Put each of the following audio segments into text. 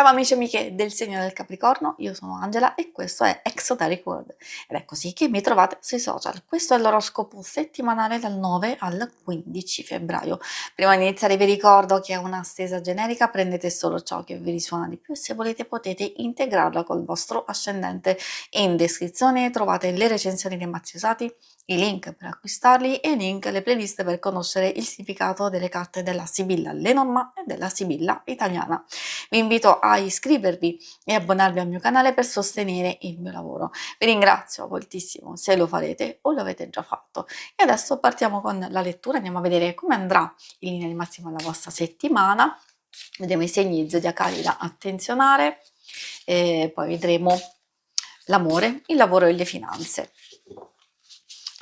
Ciao amici e amiche del segno del Capricorno, io sono Angela e questo è Exoteric World ed è così che mi trovate sui social. Questo è l'oroscopo settimanale dal 9 al 15 febbraio. Prima di iniziare vi ricordo che è una stesa generica, prendete solo ciò che vi risuona di più e se volete potete integrarla col vostro ascendente. In descrizione trovate le recensioni dei mazzi usati, i link per acquistarli e i link alle playlist per conoscere il significato delle carte della Sibilla Lenormand e della Sibilla italiana. Vi invito a iscrivervi e abbonarvi al mio canale per sostenere il mio lavoro. Vi ringrazio moltissimo se lo farete o lo avete già fatto. E adesso partiamo con la lettura, andiamo a vedere come andrà in linea di massima la vostra settimana. Vediamo i segni zodiacali da attenzionare e poi vedremo l'amore, il lavoro e le finanze.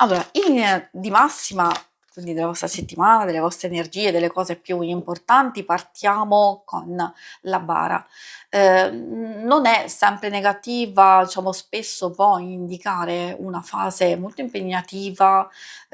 Allora, in linea di massima, quindi della vostra settimana, delle vostre energie, delle cose più importanti, partiamo con la bara. Non è sempre negativa, diciamo spesso può indicare una fase molto impegnativa,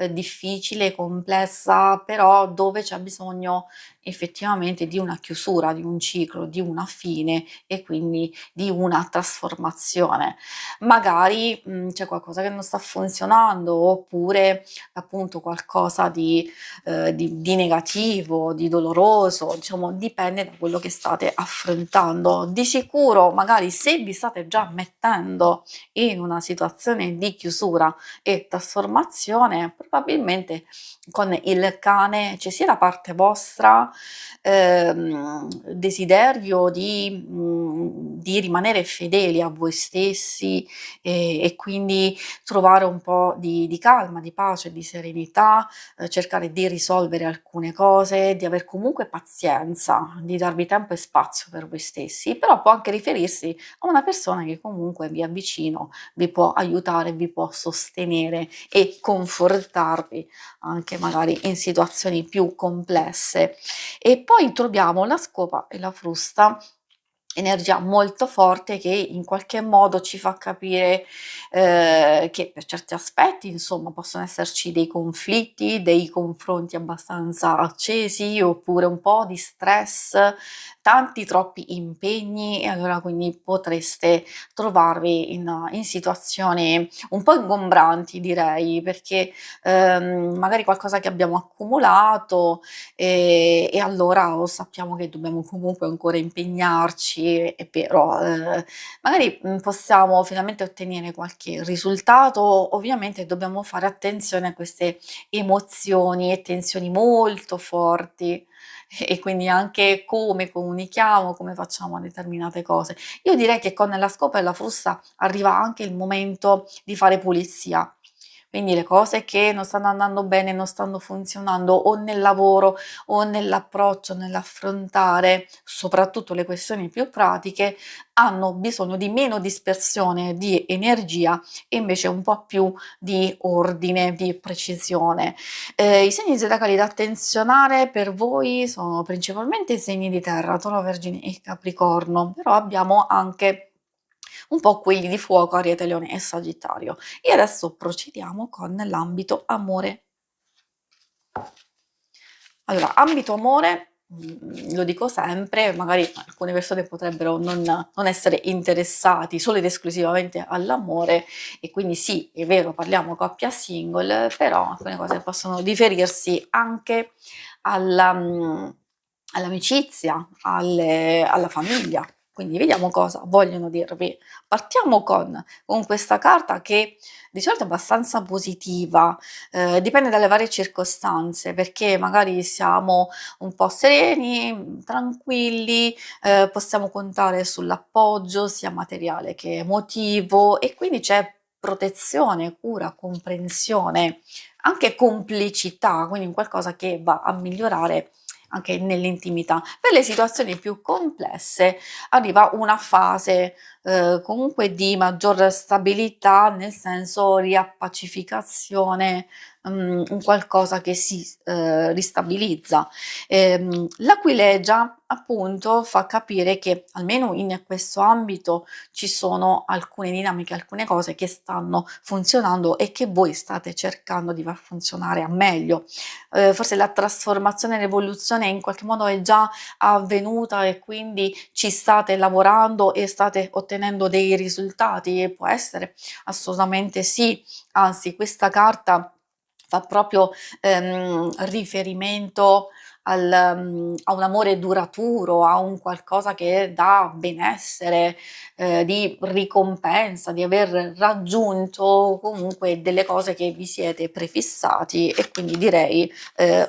difficile, complessa, però dove c'è bisogno effettivamente di una chiusura, di un ciclo, di una fine e quindi di una trasformazione. Magari c'è qualcosa che non sta funzionando oppure appunto qualcosa di negativo, di doloroso, diciamo dipende da quello che state affrontando. Di sicuro magari se vi state già mettendo in una situazione di chiusura e trasformazione, probabilmente con il cane ci sia da parte vostra desiderio di rimanere fedeli a voi stessi e quindi trovare un po' di calma, di pace, di serenità, cercare di risolvere alcune cose, di aver comunque pazienza, di darvi tempo e spazio per voi stessi, però può anche riferirsi a una persona che comunque vi è vicino, vi può aiutare, vi può sostenere e confortarvi anche magari in situazioni più complesse. E poi troviamo la scopa e la frusta, energia molto forte che in qualche modo ci fa capire che per certi aspetti, insomma, possono esserci dei conflitti, dei confronti abbastanza accesi, oppure un po' di stress, tanti troppi impegni e allora quindi potreste trovarvi in situazioni un po' ingombranti direi, perché magari qualcosa che abbiamo accumulato e allora o sappiamo che dobbiamo comunque ancora impegnarci, però magari possiamo finalmente ottenere qualche risultato, ovviamente dobbiamo fare attenzione a queste emozioni e tensioni molto forti e quindi anche come comunichiamo, come facciamo determinate cose. Io direi che con la scopa e la frusta arriva anche il momento di fare pulizia. Quindi le cose che non stanno andando bene, non stanno funzionando o nel lavoro o nell'approccio, nell'affrontare soprattutto le questioni più pratiche, hanno bisogno di meno dispersione di energia e invece un po' più di ordine, di precisione. I segni zodiacali da attenzionare per voi sono principalmente i segni di terra, Toro, Vergine e Capricorno, però abbiamo anche un po' quelli di fuoco, Ariete, Leone e Sagittario. E adesso procediamo con l'ambito amore. Allora, ambito amore, lo dico sempre, magari alcune persone potrebbero non essere interessati solo ed esclusivamente all'amore e quindi sì, è vero, parliamo coppia single, però alcune cose possono riferirsi anche all'amicizia, alla famiglia. Quindi vediamo cosa vogliono dirvi. Partiamo con questa carta che di solito è abbastanza positiva, dipende dalle varie circostanze, perché magari siamo un po' sereni, tranquilli, possiamo contare sull'appoggio sia materiale che emotivo e quindi c'è protezione, cura, comprensione, anche complicità, quindi un qualcosa che va a migliorare anche nell'intimità. Per le situazioni più complesse arriva una fase comunque di maggior stabilità, nel senso riappacificazione un qualcosa che si ristabilizza. L'aquilegia appunto fa capire che almeno in questo ambito ci sono alcune dinamiche, alcune cose che stanno funzionando e che voi state cercando di far funzionare a meglio. Forse la trasformazione, l'evoluzione in qualche modo è già avvenuta e quindi ci state lavorando e state ottenendo dei risultati? E può essere? Assolutamente sì, anzi questa carta fa proprio riferimento a un amore duraturo, a un qualcosa che dà benessere, di ricompensa, di aver raggiunto comunque delle cose che vi siete prefissati e quindi direi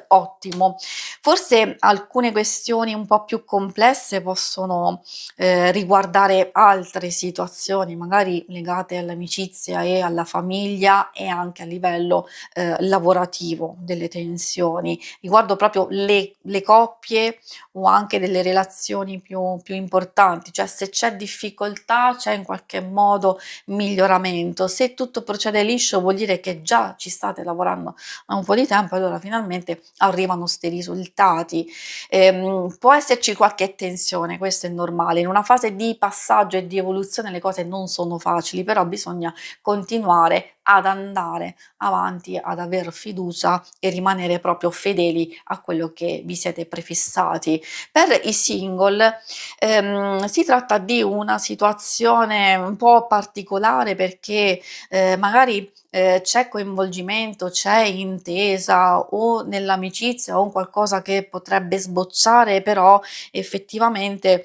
ottimo. Forse alcune questioni un po' più complesse possono riguardare altre situazioni, magari legate all'amicizia e alla famiglia e anche a livello lavorativo, delle tensioni. Riguardo proprio le coppie o anche delle relazioni più importanti, cioè se c'è difficoltà c'è in qualche modo miglioramento. Se tutto procede liscio vuol dire che già ci state lavorando da un po' di tempo, allora finalmente arrivano 'sti risultati. Può esserci qualche tensione, questo è normale. In una fase di passaggio e di evoluzione le cose non sono facili, però bisogna continuare ad andare avanti, ad aver fiducia e rimanere proprio fedeli a quello che vi siete prefissati. Per i single, si tratta di una situazione un po' particolare perché, magari, c'è coinvolgimento, c'è intesa o nell'amicizia o un qualcosa che potrebbe sbocciare, però effettivamente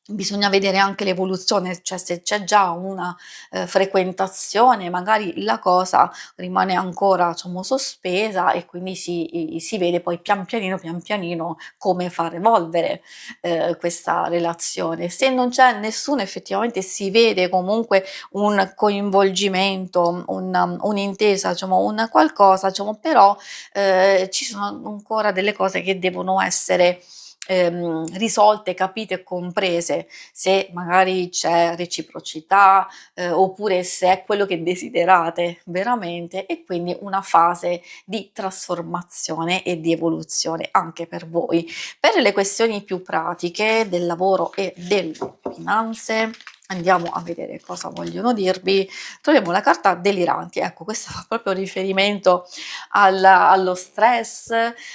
bisogna vedere anche l'evoluzione, cioè se c'è già una, frequentazione, magari la cosa rimane ancora, diciamo, sospesa e quindi si vede poi pian pianino come far evolvere, questa relazione. Se non c'è nessuno effettivamente si vede comunque un coinvolgimento, un'intesa, diciamo, un qualcosa, diciamo, però, ci sono ancora delle cose che devono essere, risolte, capite e comprese, se magari c'è reciprocità, oppure se è quello che desiderate veramente e quindi una fase di trasformazione e di evoluzione anche per voi. Per le questioni più pratiche del lavoro e delle finanze, andiamo a vedere cosa vogliono dirvi. Troviamo la carta deliranti, ecco questa fa proprio riferimento allo stress,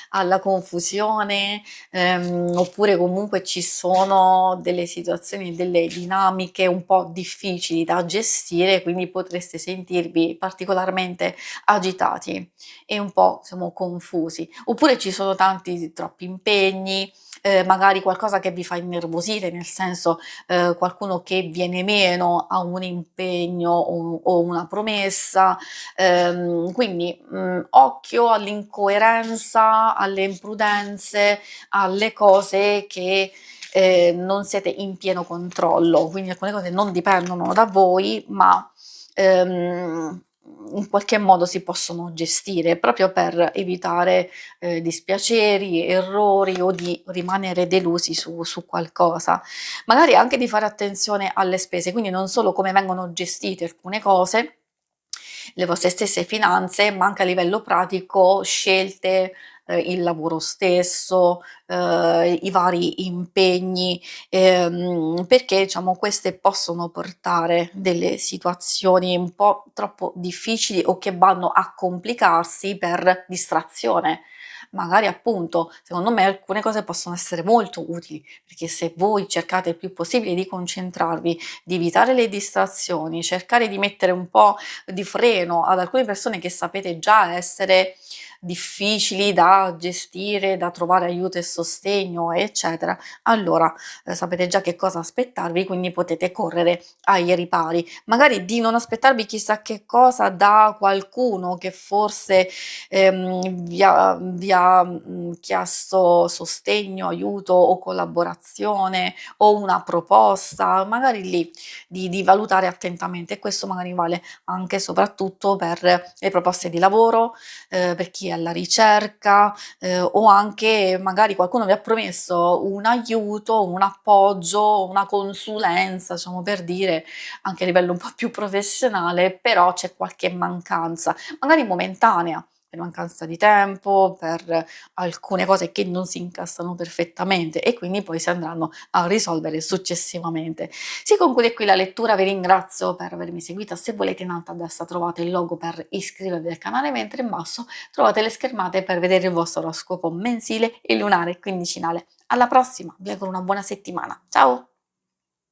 alla confusione, oppure comunque ci sono delle situazioni, delle dinamiche un po' difficili da gestire, quindi potreste sentirvi particolarmente agitati e un po' diciamo confusi. Oppure ci sono tanti troppi impegni, magari qualcosa che vi fa innervosire, nel senso, qualcuno che viene meno a un impegno o una promessa, quindi, occhio all'incoerenza, alle imprudenze, alle cose che, non siete in pieno controllo, quindi alcune cose non dipendono da voi, ma, ehm, in qualche modo si possono gestire proprio per evitare, dispiaceri, errori o di rimanere delusi su qualcosa. Magari anche di fare attenzione alle spese, quindi non solo come vengono gestite alcune cose, le vostre stesse finanze, ma anche a livello pratico scelte, il lavoro stesso, i vari impegni, perché diciamo queste possono portare delle situazioni un po' troppo difficili o che vanno a complicarsi per distrazione. Magari appunto, secondo me alcune cose possono essere molto utili, perché se voi cercate il più possibile di concentrarvi, di evitare le distrazioni, cercare di mettere un po' di freno ad alcune persone che sapete già essere difficili da gestire, da trovare aiuto e sostegno, eccetera, allora, sapete già che cosa aspettarvi, quindi potete correre ai ripari. Magari di non aspettarvi chissà che cosa da qualcuno che forse, vi ha chiesto sostegno, aiuto o collaborazione o una proposta, magari lì di valutare attentamente e questo magari vale anche e soprattutto per le proposte di lavoro, per chi è alla ricerca, o anche magari qualcuno vi ha promesso un aiuto, un appoggio, una consulenza, diciamo per dire, anche a livello un po' più professionale, però c'è qualche mancanza, magari momentanea. per mancanza di tempo, per alcune cose che non si incastrano perfettamente e quindi poi si andranno a risolvere successivamente. Si conclude qui la lettura, vi ringrazio per avermi seguita. Se volete in alto a destra trovate il logo per iscrivervi al canale, mentre in basso trovate le schermate per vedere il vostro oroscopo mensile e lunare quindicinale. Alla prossima, vi auguro una buona settimana. Ciao!